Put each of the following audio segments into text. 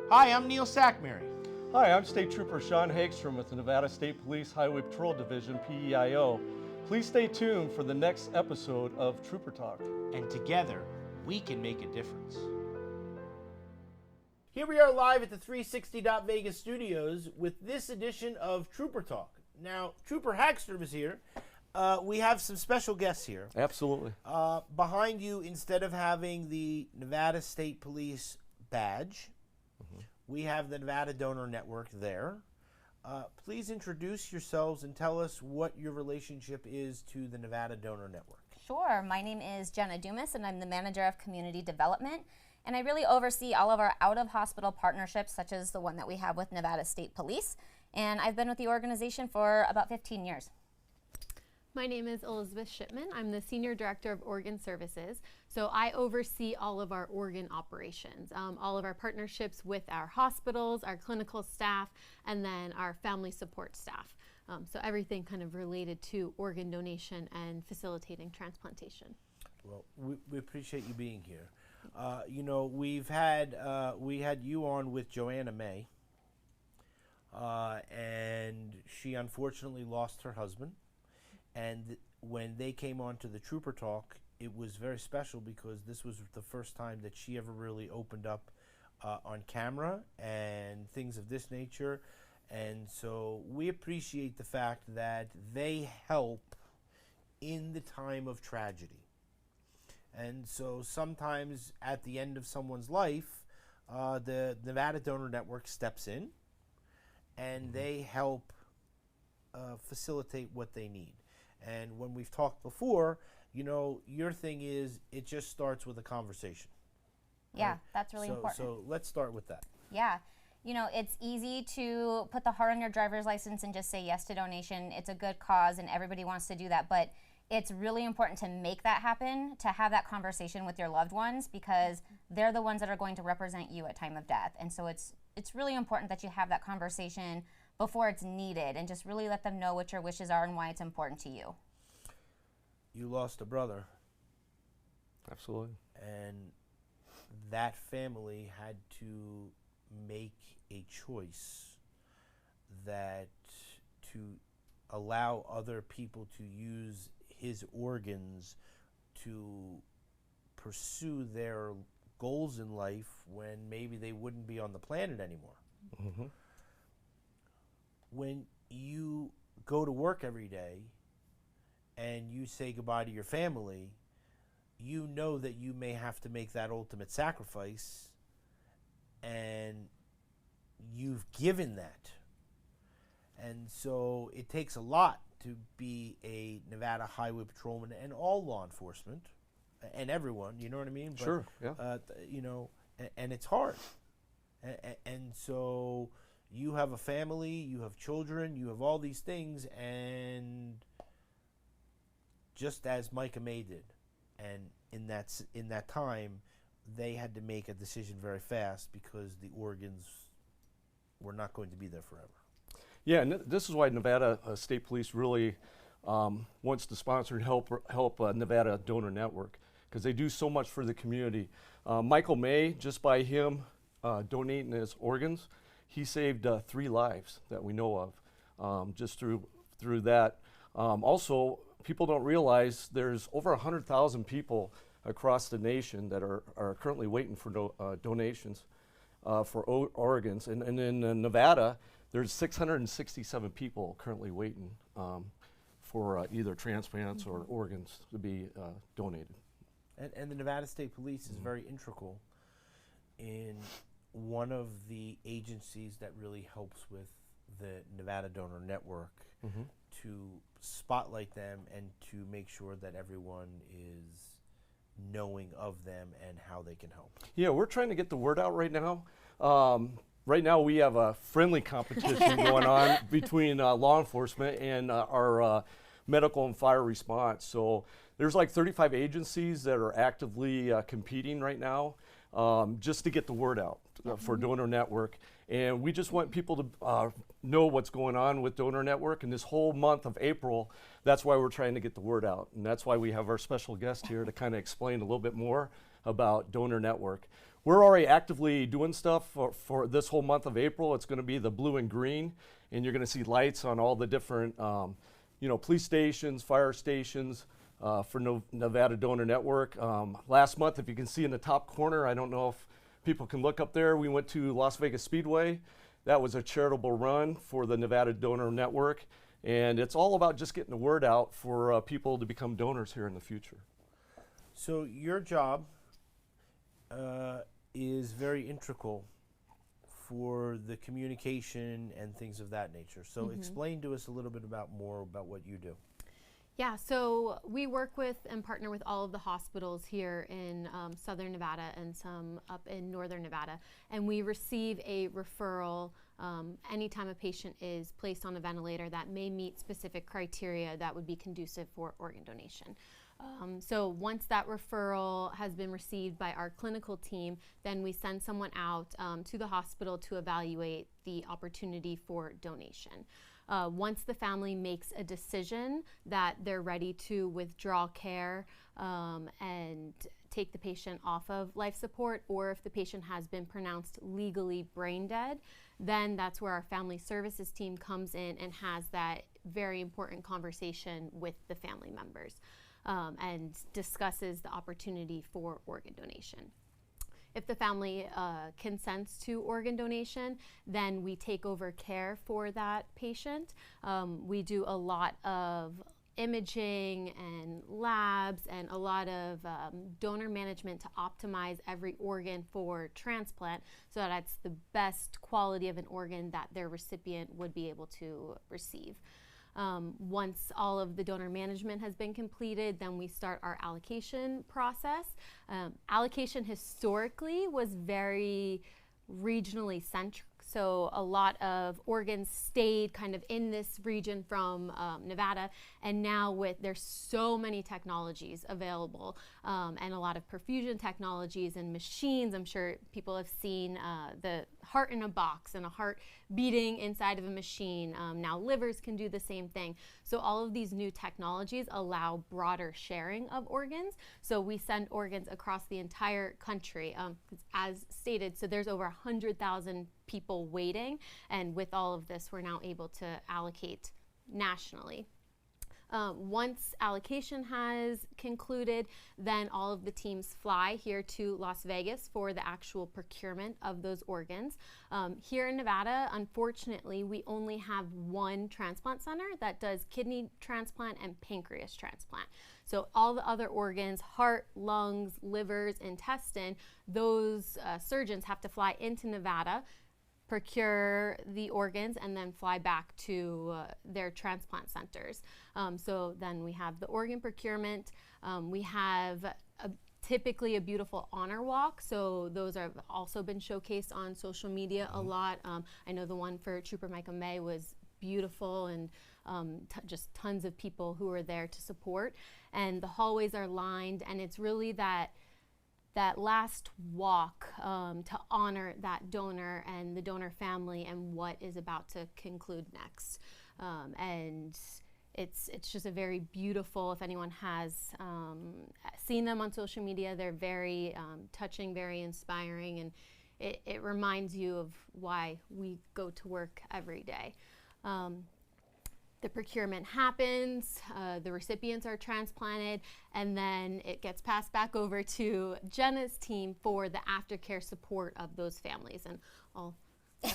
Hi, I'm Neil Sackmary. Hi, I'm State Trooper Sean Hagstrom with the Nevada State Police Highway Patrol Division, PEIO. Please stay tuned for the next episode of Trooper Talk. And together, we can make a difference. Here we are live at the 360 Vegas studios with this edition of Trooper Talk. Now, Trooper Hagstrom is here. We have some special guests here. Absolutely. Behind you, instead of having the Nevada State Police badge, we have the Nevada Donor Network there. Please introduce yourselves and tell us what your relationship is to the Nevada Donor Network. Sure. My name is Jenna Dumas, and I'm the Manager of Community Development. And I really oversee all of our out-of-hospital partnerships, such as the one that we have with Nevada State Police. And I've been with the organization for about 15 years. My name is Elizabeth Shipman. I'm the Senior Director of Organ Services. So I oversee all of our organ operations, all of our partnerships with our hospitals, our clinical staff, and then our family support staff. So everything kind of related to organ donation and facilitating transplantation. Well, we appreciate you being here. You know, we had you on with Joanna May, and she unfortunately lost her husband. And when they came on to the Trooper Talk, it was very special because this was the first time that she ever really opened up on camera and things of this nature. And so we appreciate the fact that they help in the time of tragedy. And so sometimes at the end of someone's life, the Nevada Donor Network steps in and they help facilitate what they need. And when we've talked before, you know, your thing is it just starts with a conversation. Yeah, right? that's really important. So let's start with that. Yeah. You know, it's easy to put the heart on your driver's license and just say yes to donation. It's a good cause and everybody wants to do that. But it's really important to make that happen, to have that conversation with your loved ones, because they're the ones that are going to represent you at time of death. And so it's really important that you have that conversation before it's needed and just really let them know what your wishes are and why it's important to you. You lost a brother. Absolutely. And that family had to make a choice that to allow other people to use his organs to pursue their goals in life when maybe they wouldn't be on the planet anymore. Mm-hmm. When you go to work every day and you say goodbye to your family, you know that you may have to make that ultimate sacrifice, and you've given that. And so it takes a lot to be a Nevada Highway Patrolman and all law enforcement and everyone, you know what I mean? But, sure, yeah. You know, and it's hard. And so you have a family, you have children, you have all these things, and just as Micah May did, and in that time, they had to make a decision very fast because the organs were not going to be there forever. Yeah, and this is why Nevada State Police really wants to sponsor and help Nevada Donor Network, because they do so much for the community. Michael May, just by him donating his organs, he saved 3 lives that we know of just through that. Also, people don't realize there's over 100,000 people across the nation that are currently waiting for donations for organs. And in Nevada, there's 667 people currently waiting for either transplants or organs to be donated. And the Nevada State Police is very integral in one of the agencies that really helps with the Nevada Donor Network to spotlight them and to make sure that everyone is knowing of them and how they can help. Yeah, we're trying to get the word out right now. Right now we have a friendly competition going on between law enforcement and our medical and fire response. So there's like 35 agencies that are actively competing right now just to get the word out for Donor Network. And we just want people to know what's going on with Donor Network. And this whole month of April, that's why we're trying to get the word out. And that's why we have our special guest here to kind of explain a little bit more about Donor Network. we're already actively doing stuff for this whole month of April. It's going to be the blue and green, and you're going to see lights on all the different, police stations, fire stations for Nevada Donor Network. Last month, if you can see in the top corner, I don't know if people can look up there, we went to Las Vegas Speedway. That was a charitable run for the Nevada Donor Network, and it's all about just getting the word out for people to become donors here in the future. So your job is very integral for the communication and things of that nature. So explain to us a little bit more about what you do. Yeah, so we work with and partner with all of the hospitals here in Southern Nevada and some up in Northern Nevada. And we receive a referral anytime a patient is placed on a ventilator that may meet specific criteria that would be conducive for organ donation. So once that referral has been received by our clinical team, then we send someone out to the hospital to evaluate the opportunity for donation. Once the family makes a decision that they're ready to withdraw care and take the patient off of life support, or if the patient has been pronounced legally brain dead, then that's where our family services team comes in and has that very important conversation with the family members and discusses the opportunity for organ donation. If the family consents to organ donation, then we take over care for that patient. We do a lot of imaging and labs and a lot of donor management to optimize every organ for transplant so that it's the best quality of an organ that their recipient would be able to receive. Once all of the donor management has been completed, then we start our allocation process. Allocation historically was very regionally centric. So a lot of organs stayed kind of in this region from Nevada, and now there's so many technologies available and a lot of perfusion technologies and machines. I'm sure people have seen the heart in a box and a heart beating inside of a machine. Now livers can do the same thing. So all of these new technologies allow broader sharing of organs. So we send organs across the entire country, as stated. So there's over 100,000 people waiting, and with all of this, we're now able to allocate nationally. Once allocation has concluded, then all of the teams fly here to Las Vegas for the actual procurement of those organs. Here in Nevada, unfortunately, we only have one transplant center that does kidney transplant and pancreas transplant. So all the other organs, heart, lungs, livers, intestine, those surgeons have to fly into Nevada, procure the organs, and then fly back to their transplant centers. So then we have the organ procurement. We have typically a beautiful honor walk. So those have also been showcased on social media a lot. I know the one for Trooper Michael May was beautiful, and just tons of people who were there to support. And the hallways are lined, and it's really that last walk to honor that donor and the donor family and what is about to conclude next. And it's just a very beautiful, if anyone has seen them on social media, they're very touching, very inspiring, and it reminds you of why we go to work every day. The procurement happens, the recipients are transplanted, and then it gets passed back over to Jenna's team for the aftercare support of those families. And I'll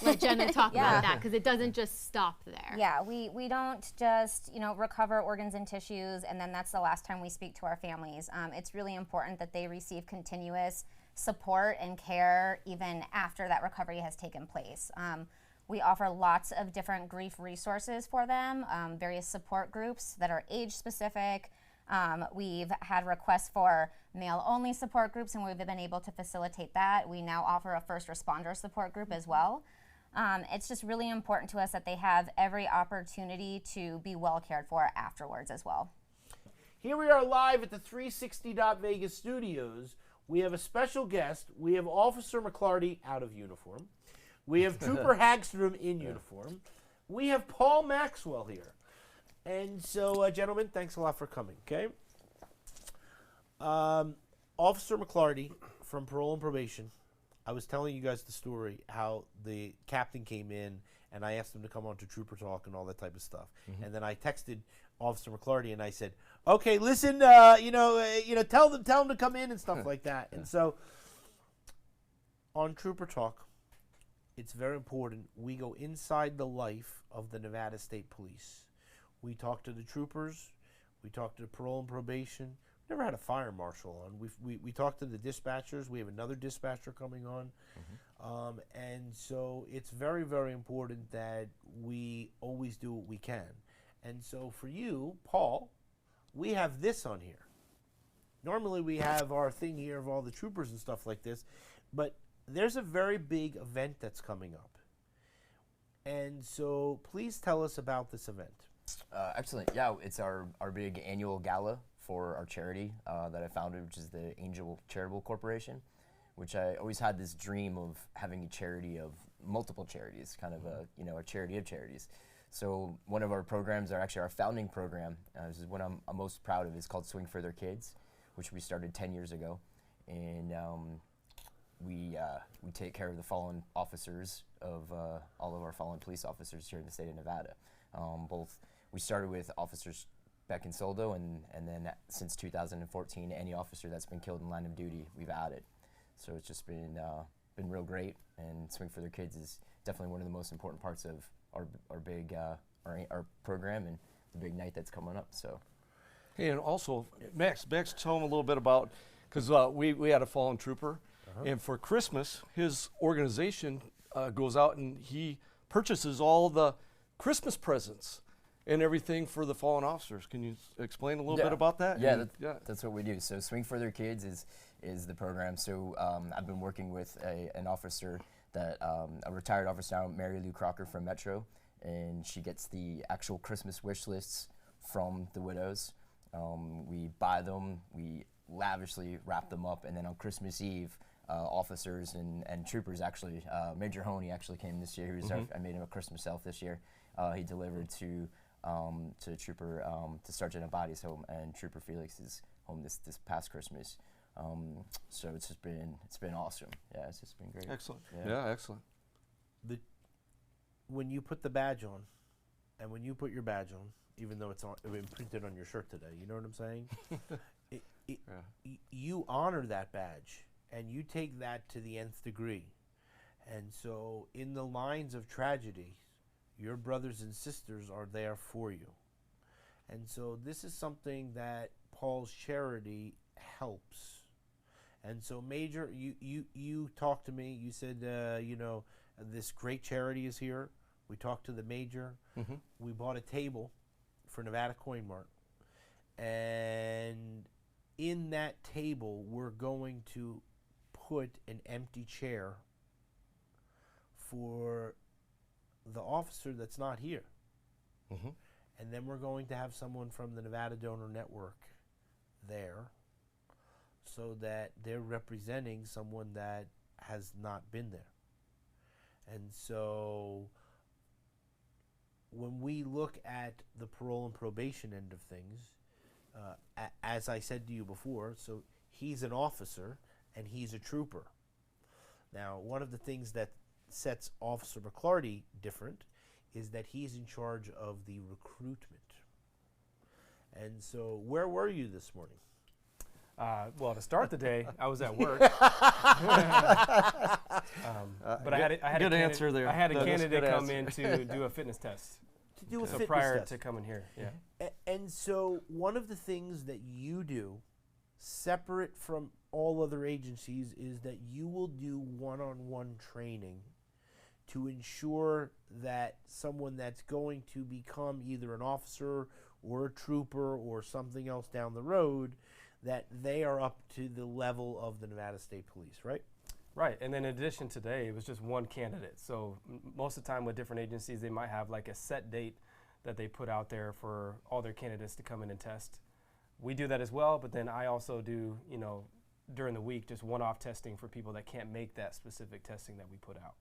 let Jenna talk about that, because it doesn't just stop there. Yeah, we don't just recover organs and tissues and then that's the last time we speak to our families. It's really important that they receive continuous support and care even after that recovery has taken place. We offer lots of different grief resources for them, various support groups that are age specific. We've had requests for male-only support groups, and we've been able to facilitate that. We now offer a first responder support group as well. It's just really important to us that they have every opportunity to be well cared for afterwards as well. Here we are live at the 360 Vegas studios. We have a special guest. We have Officer McClarty out of uniform. We have Trooper Hagstrom in uniform. We have Paul Maxwell here. And so, gentlemen, thanks a lot for coming, okay? Officer McClarty from Parole and Probation. I was telling you guys the story how the captain came in and I asked him to come on to Trooper Talk and all that type of stuff. And then I texted Officer McClarty and I said, "Okay, listen, tell them to come in and stuff like that." And so on Trooper Talk, it's very important we go inside the life of the Nevada State Police. We talk to the troopers, we talk to the parole and probation. Never had a fire marshal on. We talked to the dispatchers. We have another dispatcher coming on. And so it's very, very important that we always do what we can. And so for you, Paul, we have this on here. Normally we have our thing here of all the troopers and stuff like this, but there's a very big event that's coming up. And so please tell us about this event. Excellent. Yeah, it's our big annual gala for our charity that I founded, which is the Angel Charitable Corporation, which I always had this dream of having a charity of multiple charities, kind of a charity of charities. So one of our programs, our founding program, this is what I'm most proud of, is called Swing for Their Kids, which we started 10 years ago. And we take care of the fallen officers of all of our fallen police officers here in the state of Nevada. We started with officers back in Soldo, and then since 2014, any officer that's been killed in line of duty, we've added. So it's just been real great, and Swing for Their Kids is definitely one of the most important parts of our big our program and the big night that's coming up. So, Hey, and also, Max, tell them a little bit about, because we had a fallen trooper, and for Christmas, his organization goes out and he purchases all the Christmas presents and everything for the fallen officers. Can you explain a little bit about that? Yeah, that's what we do. So Swing for Their Kids is the program. So I've been working with an officer that a retired officer now, Mary Lou Crocker from Metro, and she gets the actual Christmas wish lists from the widows. We buy them, we lavishly wrap them up, and then on Christmas Eve, officers and troopers actually, Major Honey actually came this year. I made him a Christmas elf this year. He delivered to Trooper, to Sergeant Abadi's home, and Trooper Felix's home this past Christmas. So it's been awesome. Yeah, it's just been great. Excellent. Yeah, excellent. When you put the badge on, and when you put your badge on, even though it's printed on your shirt today, you know what I'm saying? You honor that badge, and you take that to the nth degree. And so in the lines of tragedy, your brothers and sisters are there for you. And so this is something that Paul's charity helps. And so Major, you talked to me, you said, this great charity is here. We talked to the Major. We bought a table for Nevada Coin Mart. And in that table, we're going to put an empty chair for the officer that's not here. And then we're going to have someone from the Nevada Donor Network there so that they're representing someone that has not been there. And so when we look at the parole and probation end of things, as I said to you before, so he's an officer and he's a trooper. Now, one of the things that sets Officer McClarty different is that he's in charge of the recruitment. And so where were you this morning? Well, to start the day, I was at work. But I had a good answer there. I had a That's candidate good come answer. in to do a fitness test. To do a So fitness prior test. to coming here, yeah. And so one of the things that you do, separate from all other agencies, is that you will do one-on-one training to ensure that someone that's going to become either an officer or a trooper or something else down the road, that they are up to the level of the Nevada State Police, right? Right, and then in addition today, it was just one candidate. So most of the time with different agencies, they might have like a set date that they put out there for all their candidates to come in and test. We do that as well, but then I also do, during the week, just one-off testing for people that can't make that specific testing that we put out.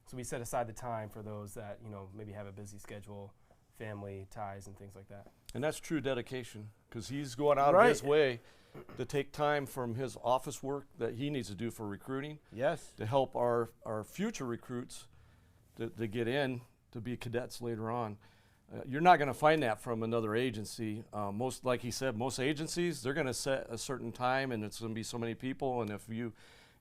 So we set aside the time for those that, maybe have a busy schedule, family ties and things like that. And that's true dedication, because he's going out of Right. his way to take time from his office work that he needs to do for recruiting Yes. to help our future recruits to get in to be cadets later on. You're not going to find that from another agency. Most, like he said, most agencies, they're going to set a certain time and it's going to be so many people, and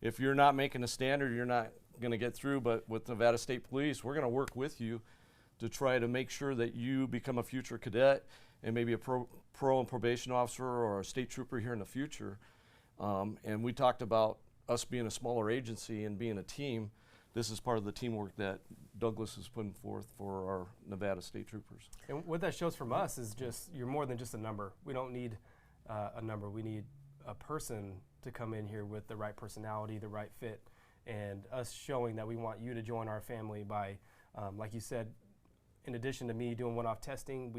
if you're not making a standard, you're not going to get through. But with Nevada State Police, we're going to work with you to try to make sure that you become a future cadet and maybe a parole and probation officer or a state trooper here in the future. And we talked about us being a smaller agency and being a team. This is part of the teamwork that Douglas is putting forth for our Nevada State Troopers. And what that shows from us is just you're more than just a number. We don't need a number. We need a person to come in here with the right personality, the right fit, and us showing that we want you to join our family by, like you said, in addition to me doing one-off testing,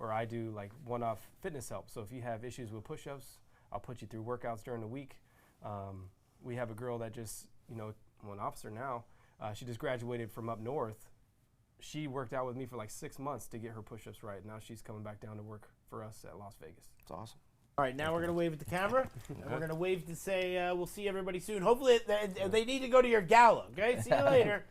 I do like one-off fitness help. So if you have issues with push-ups, I'll put you through workouts during the week. We have a girl that just, an officer now, she just graduated from up north. She worked out with me for like 6 months to get her push-ups right. Now she's coming back down to work for us at Las Vegas. It's awesome. All right, now we're going to wave at the camera, and we're going to wave to say we'll see everybody soon. Hopefully, they need to go to your gala, okay? See you later.